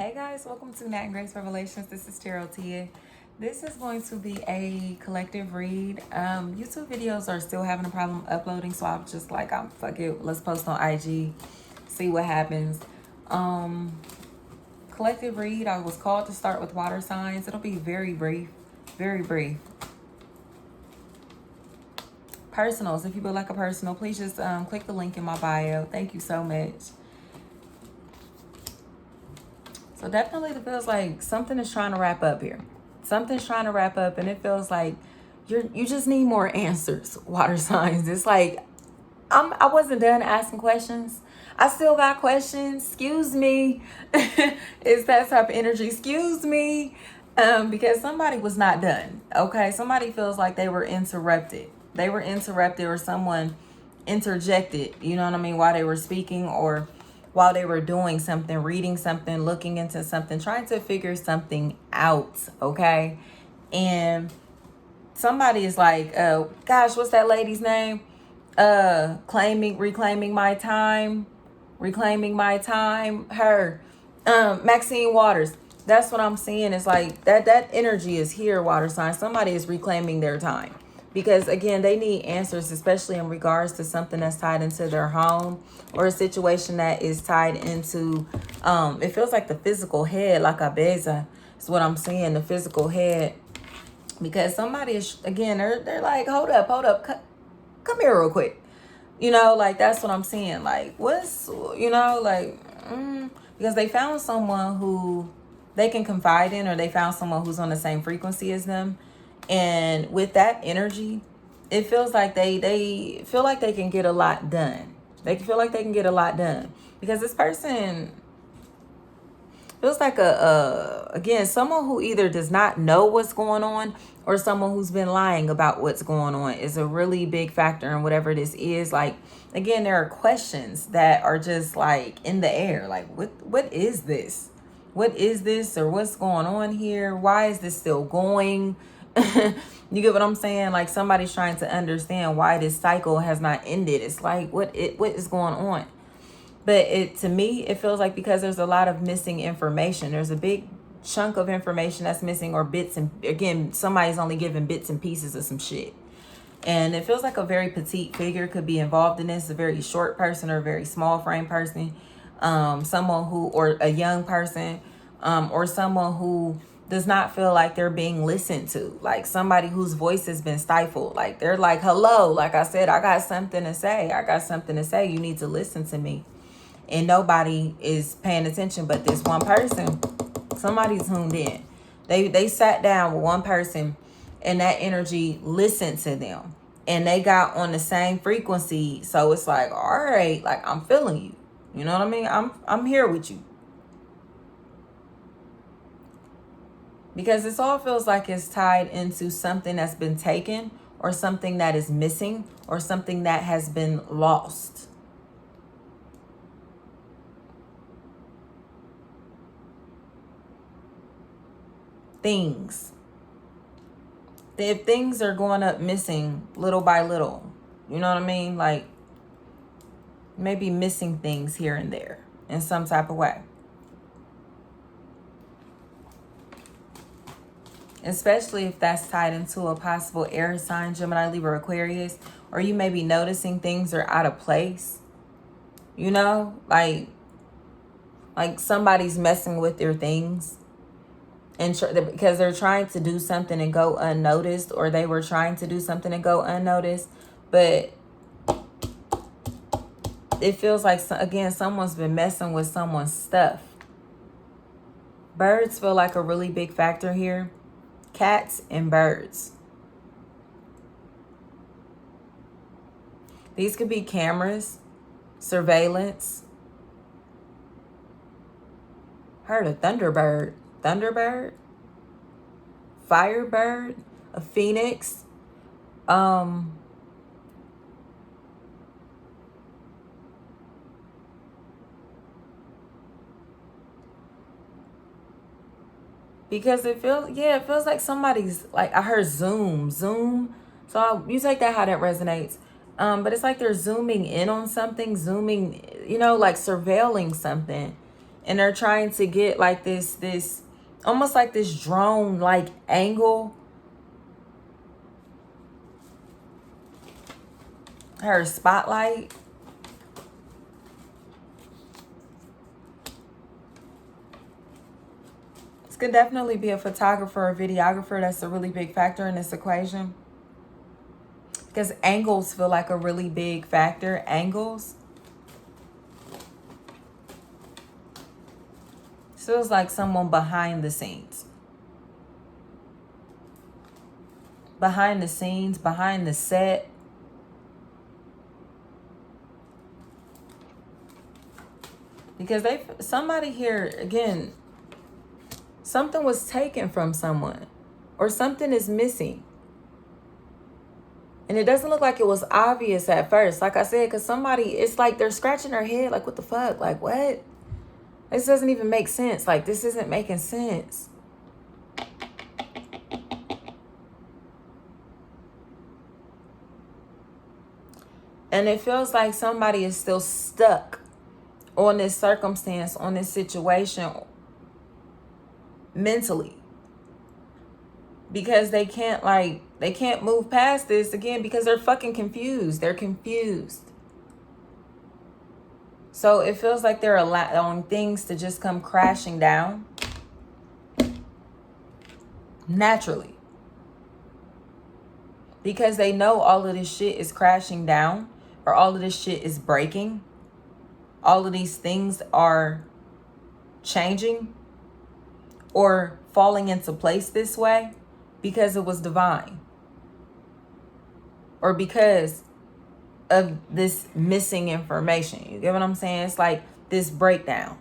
Hey guys, welcome to Nat and Grace Revelations. This is Tarot Tia. This is going to be a collective read. YouTube videos are still having a problem uploading, so I'm just like, fuck it, let's post on IG, see what happens. Collective read. I was called to start with water signs. It'll be very brief, very brief. Personals. If you would like a personal, please just click the link in my bio. Thank you so much. So definitely it feels like something is trying to wrap up here. Something's trying to wrap up, and it feels like you just need more answers, water signs. It's like I wasn't done asking questions. I still got questions. Excuse me. It's that type of energy. Excuse me. Because somebody was not done. Okay. Somebody feels like they were interrupted. They were interrupted, or someone interjected, you know what I mean, while they were speaking, or while they were doing something, reading something, looking into something, trying to figure something out. Okay. And somebody is like, gosh, what's that lady's name? Reclaiming my time. Her, Maxine Waters. That's what I'm seeing. It's like that energy is here, water sign. Somebody is reclaiming their time. Because again, they need answers, especially in regards to something that's tied into their home, or a situation that is tied into, it feels like the physical head, like Abeza is what I'm seeing, the physical head. Because somebody is, again, they're like, hold up, come here real quick. You know, like that's what I'm seeing. Like, what's, because they found someone who they can confide in, or they found someone who's on the same frequency as them. And with that energy, it feels like they feel like they can get a lot done. They feel like they can get a lot done. Because this person feels like again, someone who either does not know what's going on, or someone who's been lying about what's going on is a really big factor in whatever this is. Like, again, there are questions that are just like in the air. Like, what is this? What is this? Or what's going on here? Why is this still going? You get what I'm saying? Like, somebody's trying to understand why this cycle has not ended. It's like, what is going on? But to me, it feels like because there's a lot of missing information. There's a big chunk of information that's missing, or bits, and again, somebody's only giving bits and pieces of some shit. And it feels like a very petite figure could be involved in this, a very short person, or a very small frame person, someone who, or a young person, or someone who does not feel like they're being listened to, like somebody whose voice has been stifled. Like, they're like, hello, like I said, I got something to say. You need to listen to me. And nobody is paying attention but this one person. Somebody's tuned in. They sat down with one person, and that energy listened to them, and they got on the same frequency. So it's like, all right, like, I'm feeling you. You know what I mean? I'm here with you. Because this all feels like it's tied into something that's been taken, or something that is missing, or something that has been lost. Things. If things are going up missing little by little, you know what I mean? Like, maybe missing things here and there in some type of way. Especially if that's tied into a possible air sign, Gemini, Libra, Aquarius, or you may be noticing things are out of place. You know, like somebody's messing with their things, and because they're trying to do something and go unnoticed, or they were trying to do something and go unnoticed, but it feels like, again, someone's been messing with someone's stuff. Birds feel like a really big factor here. Cats and birds. These could be cameras, surveillance. Heard a thunderbird. Thunderbird? Firebird? A phoenix? Because it feels like somebody's, like, I heard zoom. So you take that how that resonates. But it's like they're zooming in on something, like surveilling something. And they're trying to get like this almost like this drone like angle. Her spotlight. This could definitely be a photographer or videographer. That's a really big factor in this equation. Because angles feel like a really big factor. Angles. This feels like someone behind the scenes. Behind the scenes, behind the set. Because somebody here, again, something was taken from someone. Or something is missing. And it doesn't look like it was obvious at first. Like I said, because somebody, it's like they're scratching their head. Like, what the fuck? Like, what? This doesn't even make sense. Like, this isn't making sense. And it feels like somebody is still stuck on this circumstance, on this situation mentally. Because they can't move past this again because they're fucking confused. They're confused. So it feels like they're allowing things to just come crashing down naturally. Because they know all of this shit is crashing down, or all of this shit is breaking. All of these things are changing or falling into place this way because it was divine. Or because of this missing information. You get what I'm saying? It's like this breakdown.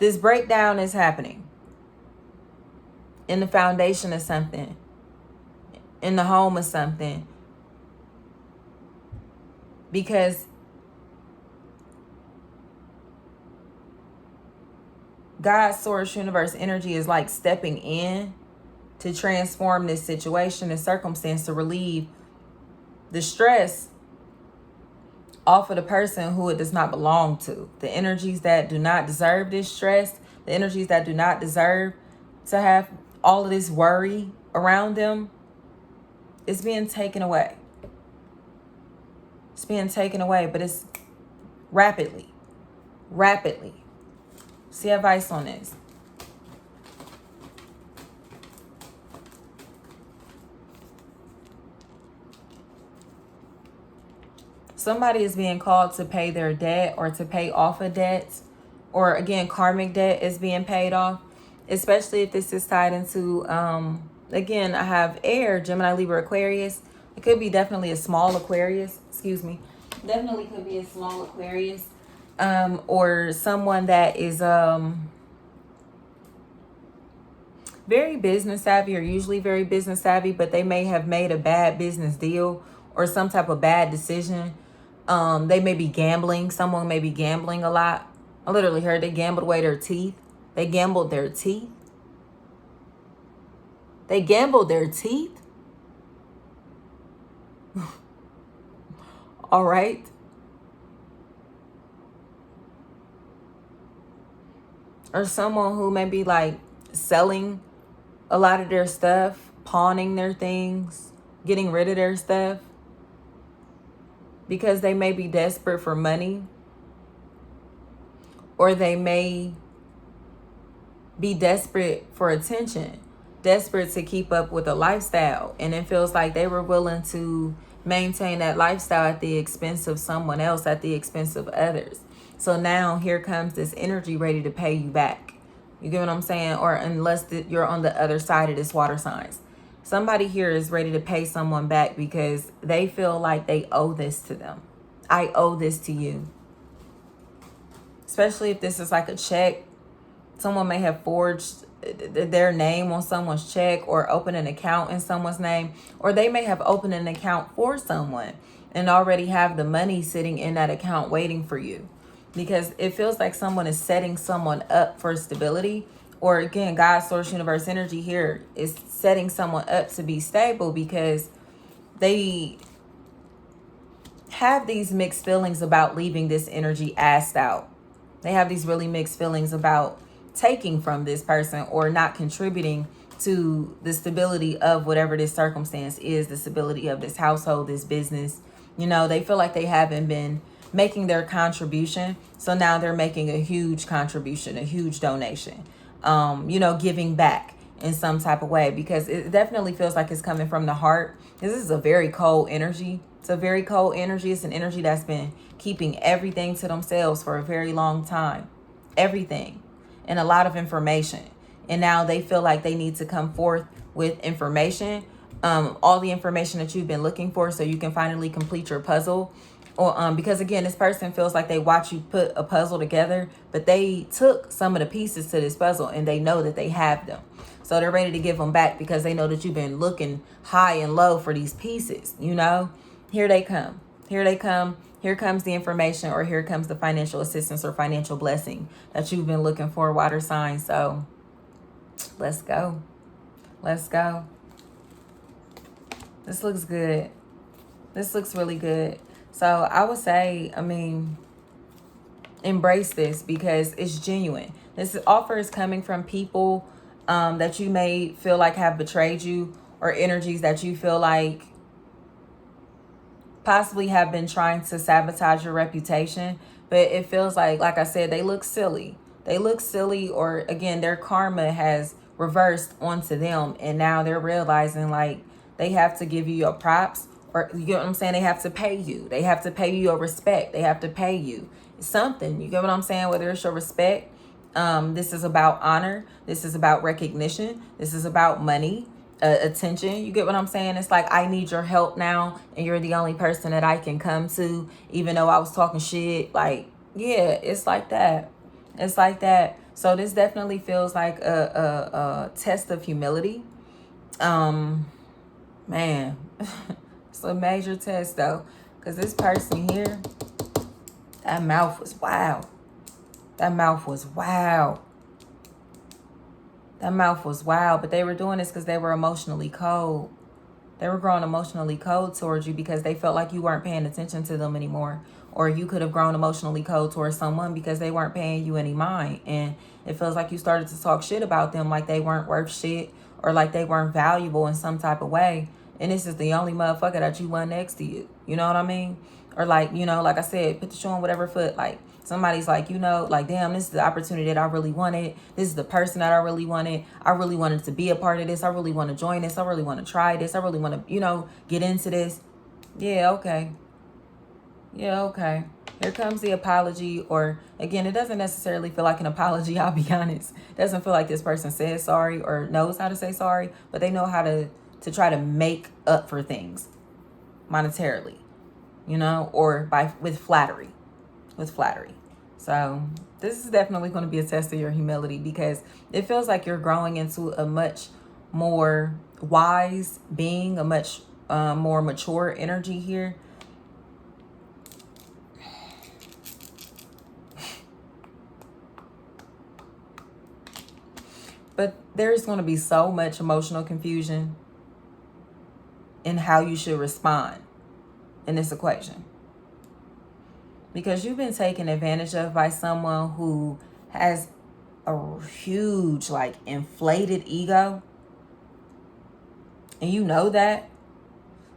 This breakdown is happening in the foundation of something, in the home of something, because God, source, universe, energy is like stepping in to transform this situation and circumstance, to relieve the stress off of the person who it does not belong to. The energies that do not deserve this stress, the energies that do not deserve to have all of this worry around them, is being taken away. It's being taken away, but it's rapidly. Rapidly. See advice on this. Somebody is being called to pay their debt or to pay off a debt. Or again, karmic debt is being paid off. Especially if this is tied into, again, I have air, Gemini, Libra, Aquarius. It could be definitely a small Aquarius. Excuse me. Definitely could be a small Aquarius. Or someone that is very business savvy, or usually very business savvy, but they may have made a bad business deal or some type of bad decision. They may be gambling. Someone may be gambling a lot. I literally heard they gambled away their teeth. They gambled their teeth. They gambled their teeth. All right. Or someone who may be like selling a lot of their stuff, pawning their things, getting rid of their stuff because they may be desperate for money, or they may be desperate for attention, desperate to keep up with a lifestyle, and it feels like they were willing to maintain that lifestyle at the expense of someone else, at the expense of others. So now here comes this energy ready to pay you back. You get what I'm saying? Or unless you're on the other side of this water signs. Somebody here is ready to pay someone back because they feel like they owe this to them. I owe this to you. Especially if this is like a check. Someone may have forged their name on someone's check, or opened an account in someone's name. Or they may have opened an account for someone and already have the money sitting in that account waiting for you. Because it feels like someone is setting someone up for stability. Or again, God, source, universe, energy here is setting someone up to be stable because they have these mixed feelings about leaving this energy assed out. They have these really mixed feelings about taking from this person or not contributing to the stability of whatever this circumstance is, the stability of this household, this business. You know, they feel like they haven't been making their contribution. So now they're making a huge contribution, a huge donation, you know, giving back in some type of way, because it definitely feels like it's coming from the heart. This is a very cold energy. It's a very cold energy. It's an energy that's been keeping everything to themselves for a very long time. Everything. And a lot of information. And now they feel like they need to come forth with information, all the information that you've been looking for, so you can finally complete your puzzle. Or because again, this person feels like they watch you put a puzzle together, but they took some of the pieces to this puzzle and they know that they have them. So they're ready to give them back because they know that you've been looking high and low for these pieces, you know? Here they come. Here they come. Here comes the information, or here comes the financial assistance or financial blessing that you've been looking for, water sign. So let's go. Let's go. This looks good. This looks really good. So I would say, I mean, embrace this because it's genuine. This offer is coming from people that you may feel like have betrayed you, or energies that you feel like possibly have been trying to sabotage your reputation. But it feels like I said, they look silly. They look silly, or again, their karma has reversed onto them. And now they're realizing like they have to give you your props, or you get what I'm saying? They have to pay you. They have to pay you your respect. They have to pay you something. You get what I'm saying? Whether it's your respect. This is about honor. This is about recognition. This is about money. Attention. You get what I'm saying? It's like, I need your help now, and you're the only person that I can come to, even though I was talking shit. Like, yeah, it's like that. It's like that. So this definitely feels like a test of humility. Man, it's a major test though, because this person here, that mouth was wild. That mouth was wild. That mouth was wild, but they were doing this because they were emotionally cold. They were growing emotionally cold towards you because they felt like you weren't paying attention to them anymore. Or you could have grown emotionally cold towards someone because they weren't paying you any mind. And it feels like you started to talk shit about them, like they weren't worth shit, or like they weren't valuable in some type of way. And this is the only motherfucker that you want next to you. You know what I mean? Or like, you know, like I said, put the shoe on whatever foot. Like, somebody's like, you know, like, damn, this is the opportunity that I really wanted. This is the person that I really wanted. I really wanted to be a part of this. I really want to join this. I really want to try this. I really want to, you know, get into this. Yeah, okay. Yeah, okay. Here comes the apology. Or again, it doesn't necessarily feel like an apology. I'll be honest. It doesn't feel like this person says sorry or knows how to say sorry, but they know how to try to make up for things monetarily, you know, or with flattery. So this is definitely going to be a test of your humility, because it feels like you're growing into a much more wise being, a much more mature energy here. But there's going to be so much emotional confusion in how you should respond in this equation, because you've been taken advantage of by someone who has a huge, like, inflated ego, and you know that.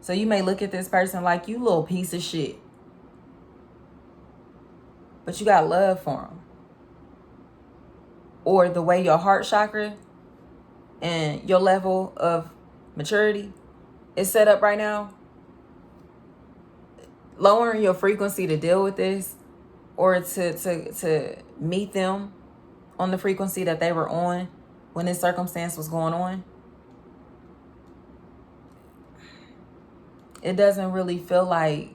So you may look at this person like, you little piece of shit, but you got love for them. Or the way your heart chakra and your level of maturity is set up right now, lowering your frequency to deal with this, or to meet them on the frequency that they were on when this circumstance was going on, it doesn't really feel like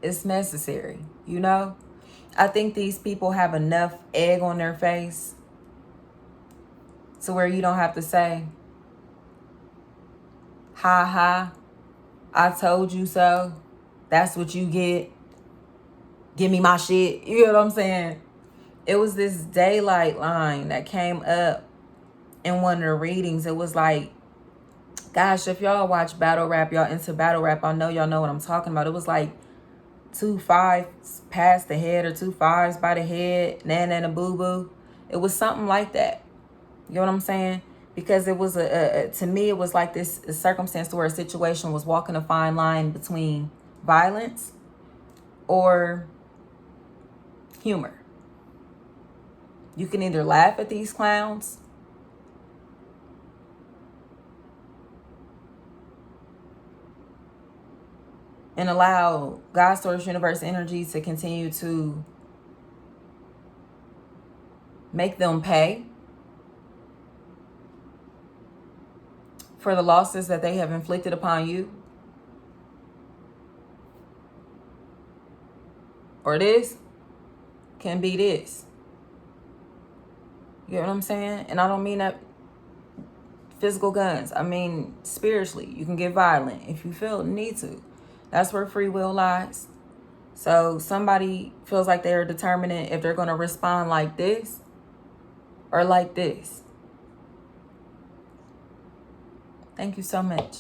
it's necessary, you know? I think these people have enough egg on their face to where you don't have to say, ha ha, I told you so. That's what you get. Give me my shit. You know what I'm saying? It was this daylight line that came up in one of the readings. It was like, gosh, if y'all watch battle rap, y'all into battle rap, I know y'all know what I'm talking about. It was like, 2 5s past the head or 2 5s by the head, nana and a boo-boo. It was something like that. You know what I'm saying? Because it was to me, it was like this circumstance where a situation was walking a fine line between violence or humor. You can either laugh at these clowns and allow God, source, universe, energy to continue to make them pay for the losses that they have inflicted upon you. Or this can be this. You know what I'm saying? And I don't mean that physical guns. I mean spiritually. You can get violent if you feel the need to. That's where free will lies. So somebody feels like they're determining if they're going to respond like this or like this. Thank you so much.